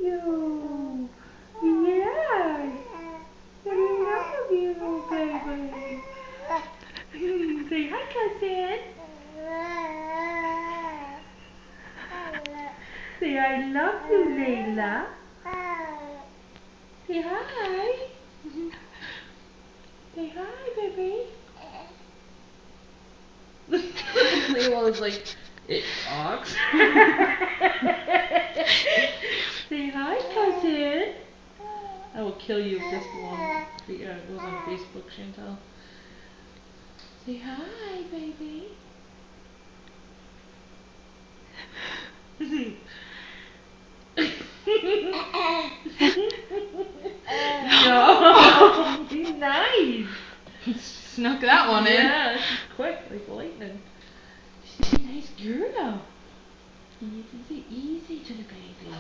you. Yeah. I love you, baby. Say hi, cousin. Say I love you, Layla. Say hi. Say hi, baby. Layla was like, it talks. Say hi, cousin. I will kill you if this goes on Facebook, Chantal. Say hi, baby. No, be nice. Snuck that one in. Yeah, she's quick like lightning. She's a nice girl. Easy to the baby.